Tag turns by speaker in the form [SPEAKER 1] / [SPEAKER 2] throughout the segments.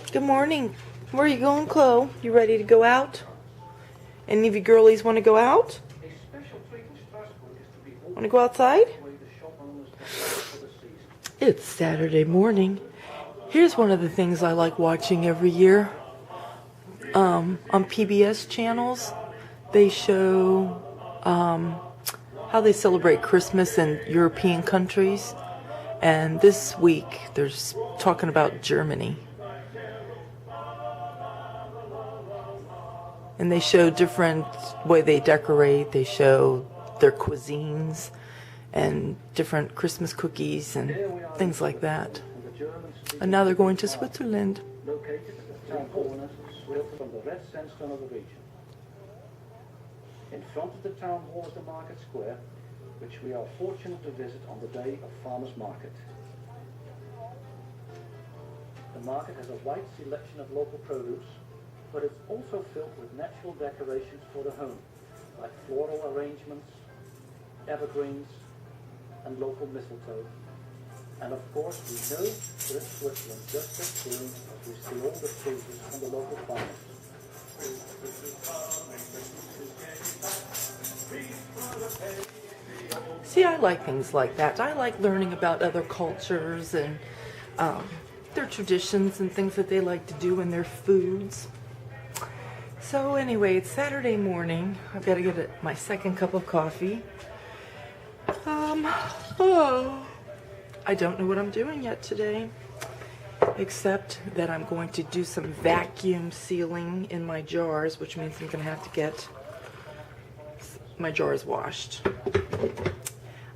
[SPEAKER 1] Good morning. Where are you going, Chloe? You ready to go out? Any of you girlies want to go out? Want to go outside? It's Saturday morning. Here's one of the things I like watching every year. On PBS channels, they show how they celebrate Christmas in European countries. And this week, they're talking about Germany. And they show different way they decorate. They show their cuisines and different Christmas cookies and things like that. And now they're going to Switzerland.
[SPEAKER 2] Located at the town corner, from the red sandstone of the region. In front of the town hall is the market square, which we are fortunate to visit on the day of Farmers Market. The market has a wide selection of local produce, but it's also filled with natural decorations for the home, like floral arrangements, evergreens, and local mistletoe. And of course, we know that in Switzerland just as soon as we see all the produce from the local farmers.
[SPEAKER 1] See, I like things like that. I like learning about other cultures and their traditions and things that they like to do in their foods. So anyway, it's Saturday morning. I've got to get my second cup of coffee. I don't know what I'm doing yet today, except that I'm going to do some vacuum sealing in my jars, which means I'm going to have to get my jars washed.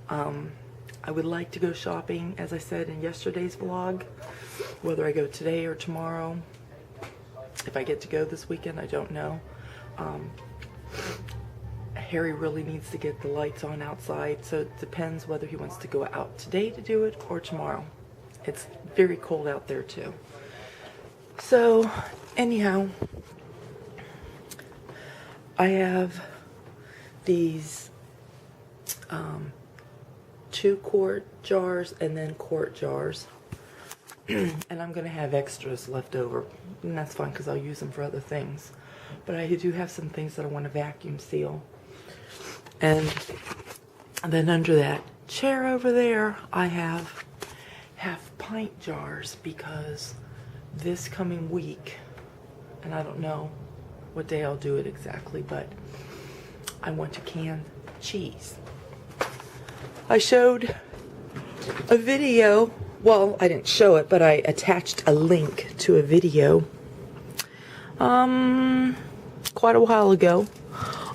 [SPEAKER 1] I would like to go shopping, as I said in yesterday's vlog, whether I go today or tomorrow. If I get to go this weekend, I don't know. Harry really needs to get the lights on outside, so it depends whether he wants to go out today to do it or tomorrow. It's very cold out there too. So anyhow, I have these 2-quart jars and then quart jars. And I'm going to have extras left over, and that's fine because I'll use them for other things. But I do have some things that I want to vacuum seal. And then under that chair over there, I have half-pint jars because this coming week, and I don't know what day I'll do it exactly, but I want to can cheese. I showed a video. Well, I didn't show it, but I attached a link to a video quite a while ago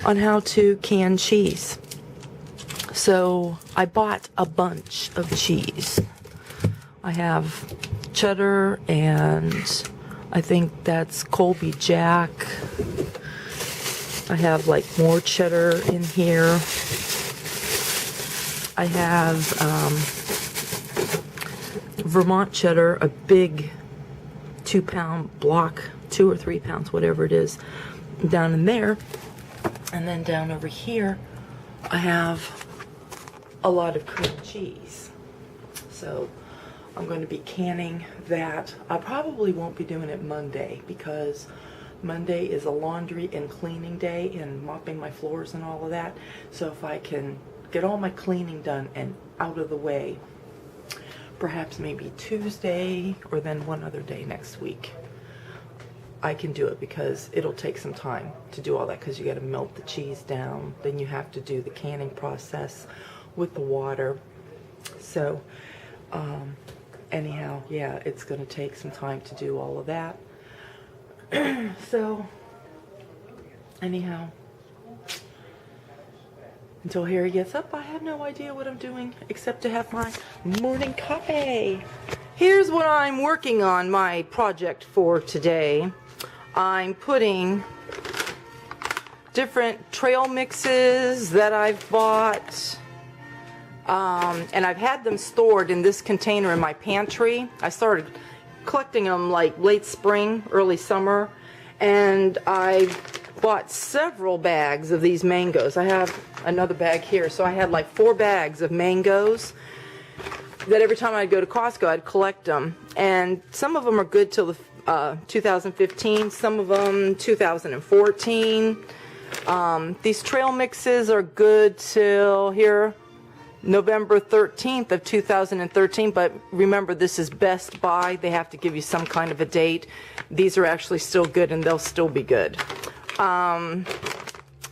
[SPEAKER 1] on how to can cheese. So I bought a bunch of cheese. I have cheddar and I think that's Colby Jack. I have like more cheddar in here. I have Vermont cheddar, a big 2-pound block, 2 or 3 pounds, whatever it is, down in there. And then down over here, I have a lot of cream cheese. So I'm going to be canning that. I probably won't be doing it Monday because Monday is a laundry and cleaning day and mopping my floors and all of that. So if I can get all my cleaning done and out of the way, perhaps maybe Tuesday or then one other day next week, I can do it because it'll take some time to do all that because you got to melt the cheese down. Then you have to do the canning process with the water. So anyhow, yeah, it's going to take some time to do all of that. So anyhow, until Harry gets up, I have no idea what I'm doing except to have my morning coffee. Here's what I'm working on, my project for today. I'm putting different trail mixes that I've bought, and I've had them stored in this container in my pantry. I started collecting them like late spring, early summer, and I bought several bags of these mangoes. I have another bag here, so I had like 4 bags of mangoes that every time I'd go to Costco, I'd collect them. And some of them are good till the 2015, some of them 2014. These trail mixes are good till here, November 13th of 2013, but remember, this is Best Buy. They have to give you some kind of a date. These are actually still good, and they'll still be good.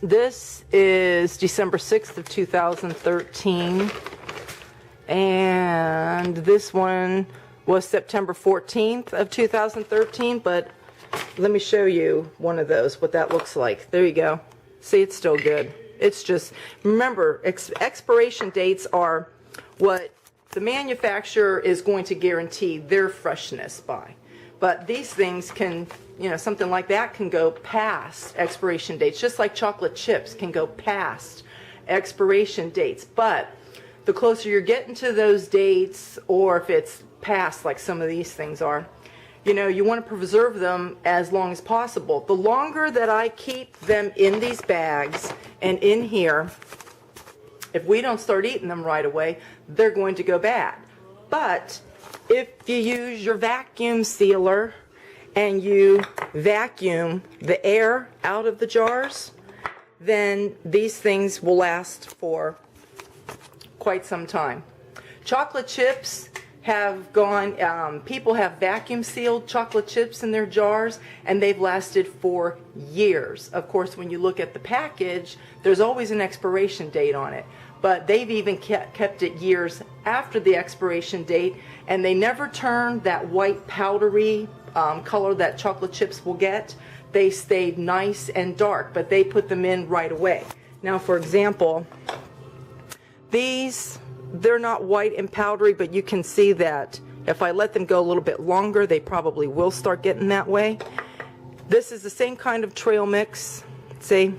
[SPEAKER 1] This is December 6th of 2013, and this one was September 14th of 2013, but let me show you one of those, what that looks like. There you go. See, it's still good. It's just, remember, expiration dates are what the manufacturer is going to guarantee their freshness by. But these things can, you know, something like that can go past expiration dates, just like chocolate chips can go past expiration dates. But the closer you're getting to those dates, or if it's past, like some of these things are, you know, you want to preserve them as long as possible. The longer that I keep them in these bags and in here, if we don't start eating them right away, they're going to go bad. But if you use your vacuum sealer and you vacuum the air out of the jars, then these things will last for quite some time. Chocolate chips have gone, people have vacuum sealed chocolate chips in their jars, and they've lasted for years. Of course, when you look at the package, there's always an expiration date on it, but they've even kept it years after the expiration date, and they never turn that white powdery color that chocolate chips will get. They stayed nice and dark, but they put them in right away. Now, for example, these, they're not white and powdery, but you can see that if I let them go a little bit longer, they probably will start getting that way. This is the same kind of trail mix, see?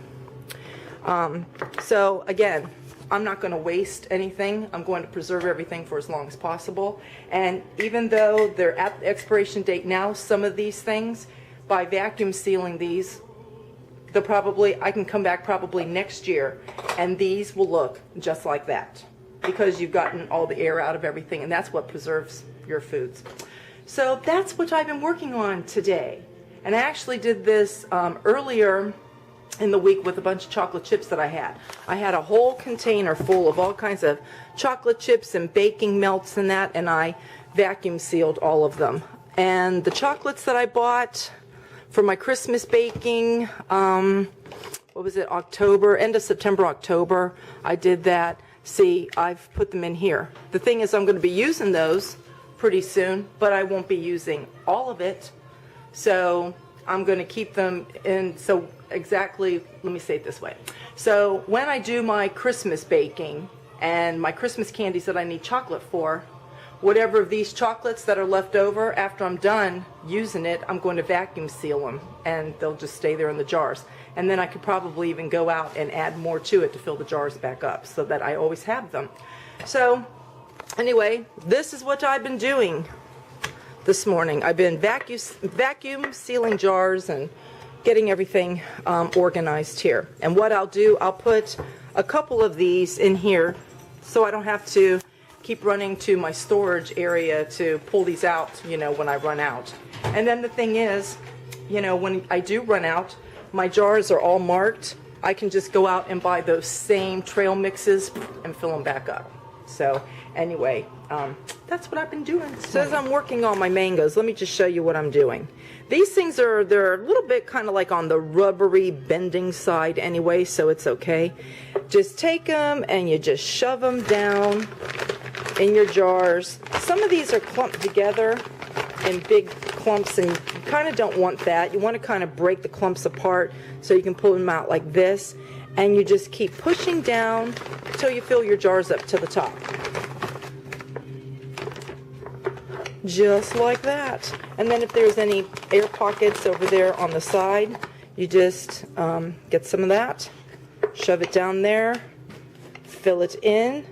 [SPEAKER 1] So again, I'm not going to waste anything. I'm going to preserve everything for as long as possible. And even though they're at the expiration date now, some of these things, by vacuum sealing these, they'll probably, I can come back probably next year, and these will look just like that, because you've gotten all the air out of everything, and that's what preserves your foods. So that's what I've been working on today. And I actually did this earlier in the week with a bunch of chocolate chips that I had. I had a whole container full of all kinds of chocolate chips and baking melts and that, and I vacuum sealed all of them. And the chocolates that I bought for my Christmas baking, what was it, October, end of September, October, I did that. See, I've put them in here. The thing is, I'm going to be using those pretty soon, but I won't be using all of it. So I'm going to keep them in, so exactly, let me say it this way. So when I do my Christmas baking and my Christmas candies that I need chocolate for, whatever of these chocolates that are left over after I'm done using it, I'm going to vacuum seal them, and they'll just stay there in the jars. And then I could probably even go out and add more to it to fill the jars back up so that I always have them. So anyway, this is what I've been doing this morning. I've been vacuum sealing jars and getting everything organized here. And what I'll do, I'll put a couple of these in here so I don't have to keep running to my storage area to pull these out, you know, when I run out. And then the thing is, you know, when I do run out, my jars are all marked. I can just go out and buy those same trail mixes and fill them back up. So anyway, that's what I've been doing. So as I'm working on my mangoes, let me just show you what I'm doing. These things they're a little bit kind of like on the rubbery bending side anyway, so it's okay. Just take them and you just shove them down in your jars. Some of these are clumped together in big clumps, and you kind of don't want that. You want to kind of break the clumps apart so you can pull them out like this, and you just keep pushing down until you fill your jars up to the top. Just like that. And then if there's any air pockets over there on the side, you just get some of that, shove it down there, fill it in.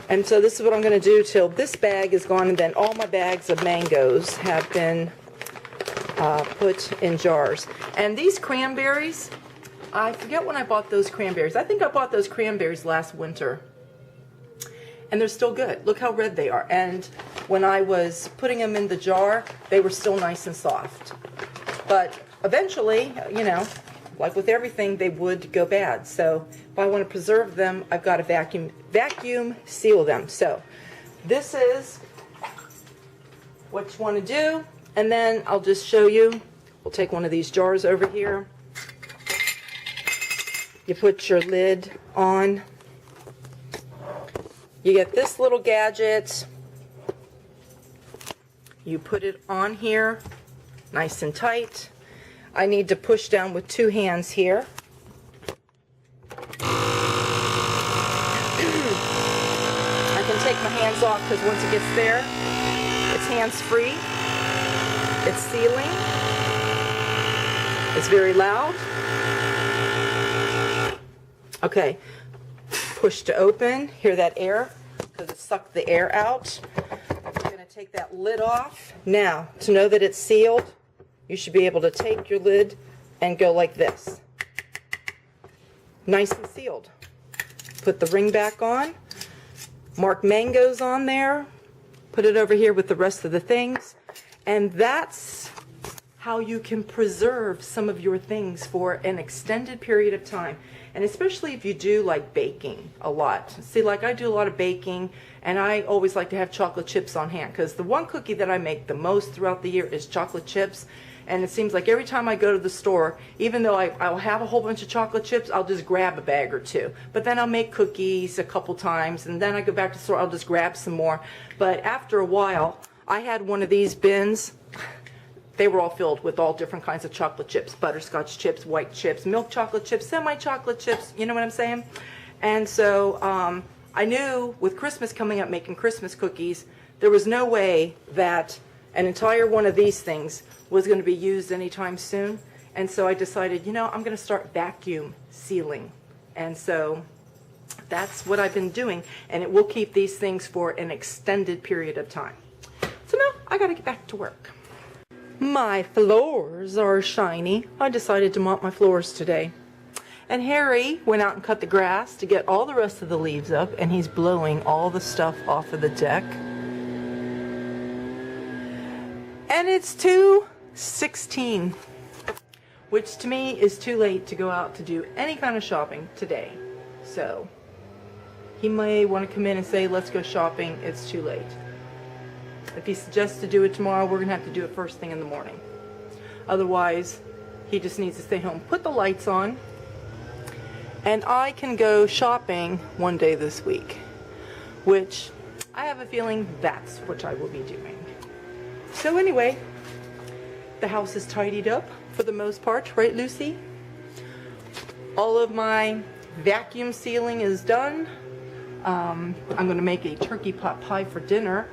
[SPEAKER 1] And so this is what I'm going to do till this bag is gone, and then all my bags of mangoes have been put in jars. And these cranberries, I forget when I bought those cranberries. I think I bought those cranberries last winter. And they're still good. Look how red they are. And when I was putting them in the jar, they were still nice and soft. But eventually, you know, like with everything, they would go bad. So if I want to preserve them, I've got to vacuum seal them. So this is what you want to do, and then I'll just show you. We'll take one of these jars over here. You put your lid on. You get this little gadget. You put it on here, nice and tight. I need to push down with 2 hands here. I can take my hands off because once it gets there, it's hands-free. It's sealing. It's very loud. Okay, push to open. Hear that air? Because it sucked the air out. I'm going to take that lid off. Now, to know that it's sealed, you should be able to take your lid and go like this. Nice and sealed. Put the ring back on. Mark mangoes on there. Put it over here with the rest of the things. And that's how you can preserve some of your things for an extended period of time. And especially if you do like baking a lot. See, like I do a lot of baking, and I always like to have chocolate chips on hand, because the one cookie that I make the most throughout the year is chocolate chips. And it seems like every time I go to the store, even though I'll have a whole bunch of chocolate chips, I'll just grab a bag or 2. But then I'll make cookies a couple times, and then I go back to the store, I'll just grab some more. But after a while, I had one of these bins. They were all filled with all different kinds of chocolate chips, butterscotch chips, white chips, milk chocolate chips, semi-chocolate chips, you know what I'm saying? And so I knew with Christmas coming up, making Christmas cookies, there was no way that an entire one of these things was going to be used anytime soon. And so I decided, you know, I'm going to start vacuum sealing. And so that's what I've been doing, and it will keep these things for an extended period of time. So now I got to get back to work. My floors are shiny. I decided to mop my floors today. And Harry went out and cut the grass to get all the rest of the leaves up, and he's blowing all the stuff off of the deck. And it's 2:16, which to me is too late to go out to do any kind of shopping today. So he may want to come in and say, let's go shopping. It's too late. If he suggests to do it tomorrow, we're going to have to do it first thing in the morning. Otherwise, he just needs to stay home, put the lights on, and I can go shopping one day this week, which I have a feeling that's what I will be doing. So anyway, the house is tidied up for the most part, right, Lucy? All of my vacuum sealing is done. I'm going to make a turkey pot pie for dinner.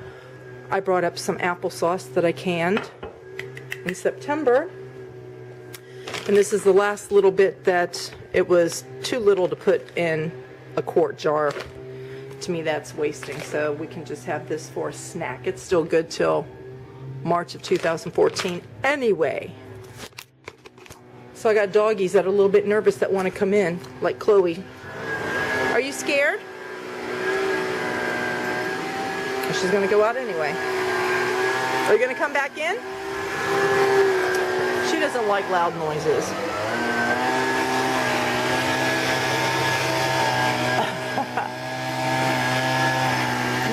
[SPEAKER 1] I brought up some applesauce that I canned in September. And this is the last little bit that it was too little to put in a quart jar. To me, that's wasting. So we can just have this for a snack. It's still good till March of 2014 anyway. So I got doggies that are a little bit nervous that want to come in, like Chloe. Are you scared? She's going to go out anyway. Are you going to come back in? She doesn't like loud noises.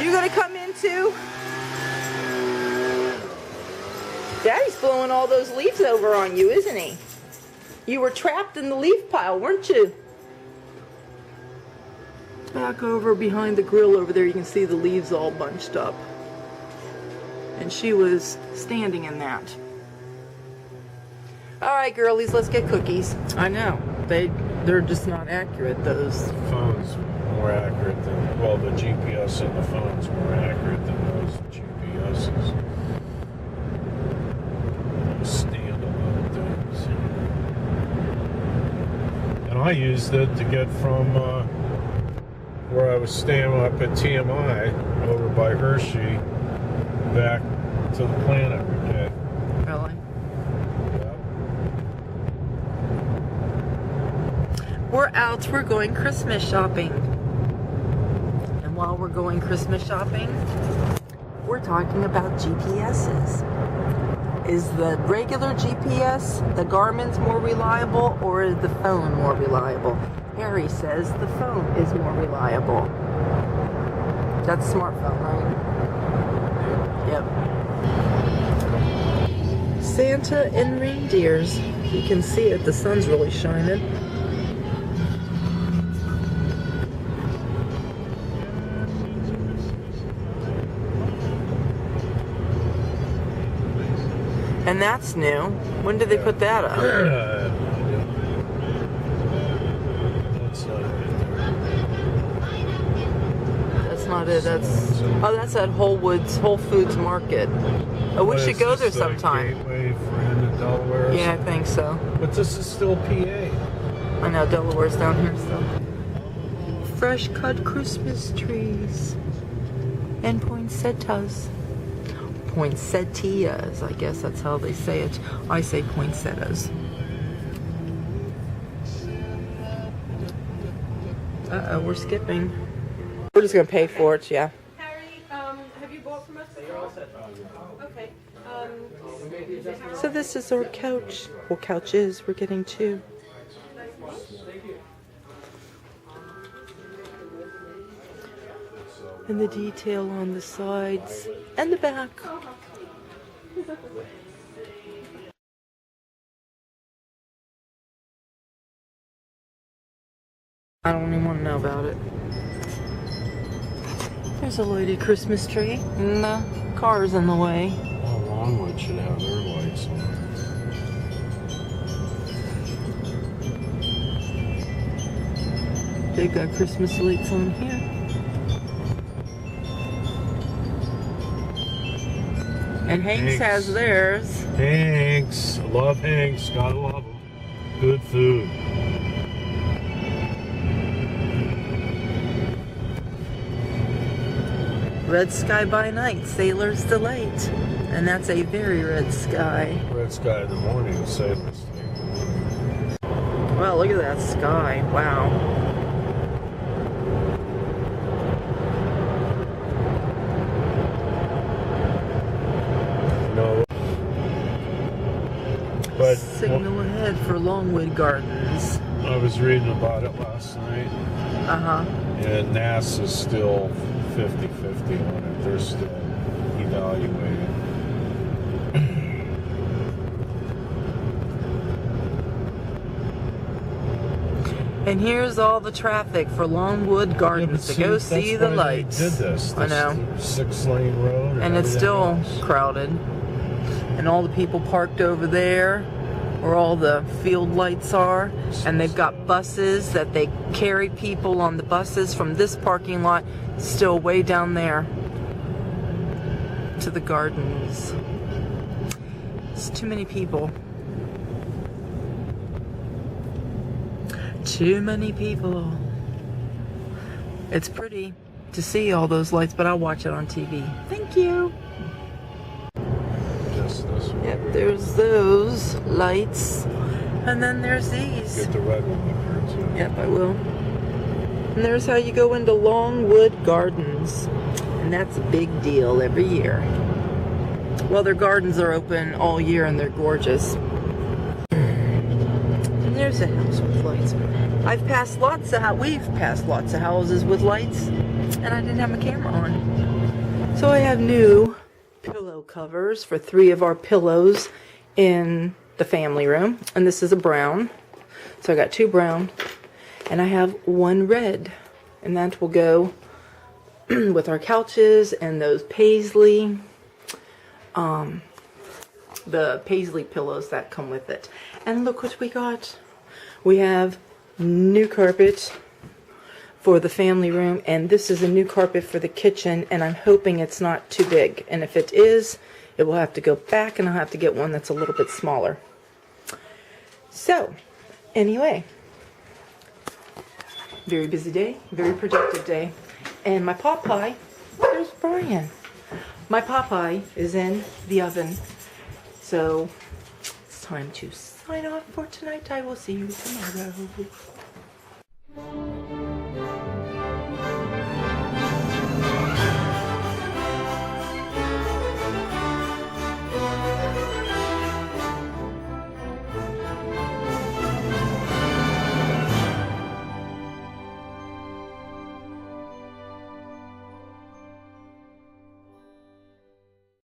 [SPEAKER 1] You going to come in too? Daddy's blowing all those leaves over on you, isn't he? You were trapped in the leaf pile, weren't you? Back over behind the grill over there, you can see the leaves all bunched up. And she was standing in that. All right, girlies, let's get cookies. I know. They're just not accurate, those.
[SPEAKER 3] The phone's more accurate than, well, the GPS in the phone's more accurate than those GPSs. Standalone things. And I used it to get from where I was staying up at TMI over by Hershey back to the plant every day.
[SPEAKER 1] Really?
[SPEAKER 3] Yep.
[SPEAKER 1] We're out, we're going Christmas shopping. And while we're going Christmas shopping, we're talking about GPSs. Is the regular GPS, the Garmin's more reliable, or is the phone more reliable? Harry says the phone is more reliable. That's a smartphone, right? Yep. Santa and reindeers. You can see it, the sun's really shining. And that's new. When did they put that up? That's not it. That's at Whole Foods Market. Oh, we should go there sometime.
[SPEAKER 3] Gateway for into Delaware.
[SPEAKER 1] Yeah, I think so.
[SPEAKER 3] But this is still PA.
[SPEAKER 1] I know Delaware's down here still. Fresh cut Christmas trees and poinsettias. Poinsettias, I guess that's how they say it. I say poinsettias. Uh-oh, we're skipping. We're just gonna pay for it, yeah.
[SPEAKER 4] Harry, have you bought from us before? Okay.
[SPEAKER 1] So this is our couch. Well, couches, we're getting two. And the detail on the sides and the back. I don't even want to know about it. There's a lighted Christmas tree, and the car's in the way.
[SPEAKER 3] Well, Longwood should have their lights on.
[SPEAKER 1] They've got Christmas lights on here. And Hanks has theirs.
[SPEAKER 3] Hanks. I love Hanks. Gotta love them. Good food.
[SPEAKER 1] Red sky by night, sailor's delight. And that's a very red sky.
[SPEAKER 3] Red sky in the morning, sailor's delight.
[SPEAKER 1] Wow, look at that sky. Wow.
[SPEAKER 3] No. But
[SPEAKER 1] Signal ahead for Longwood Gardens.
[SPEAKER 3] I was reading about it last night.
[SPEAKER 1] Uh-huh.
[SPEAKER 3] And NASA's still 50-50 on it. They're still evaluating.
[SPEAKER 1] And here's all the traffic for Longwood Gardens to go see the lights.
[SPEAKER 3] Did this.
[SPEAKER 1] I know.
[SPEAKER 3] 6-lane road.
[SPEAKER 1] And it's still
[SPEAKER 3] else.
[SPEAKER 1] crowded. And all the people parked over there where all the field lights are. And they've got buses that they carry people on the buses from this parking lot still way down there to the gardens. It's too many people. Too many people. It's pretty to see all those lights, but I'll watch it on TV. Thank you.
[SPEAKER 3] Just this one.
[SPEAKER 1] Yep, there's those lights. And then there's these.
[SPEAKER 3] Get the red one up here too.
[SPEAKER 1] Yep, I will. And there's how you go into Longwood Gardens. And that's a big deal every year. Well, their gardens are open all year and they're gorgeous. And there's a house with lights. We've passed lots of houses with lights, and I didn't have my camera on. So I have new pillow covers for 3 of our pillows in the family room. And this is a brown. So I got 2 brown. And I have 1 red. And that will go with our couches and those paisley, the paisley pillows that come with it. And look what we got. We have new carpet for the family room, and this is a new carpet for the kitchen, and I'm hoping it's not too big. And if it is, it will have to go back, and I'll have to get one that's a little bit smaller. So, anyway, very busy day, very productive day. And my pot pie, there's Brian. My pot pie is in the oven. So, it's time to sign off for tonight. I will see you tomorrow.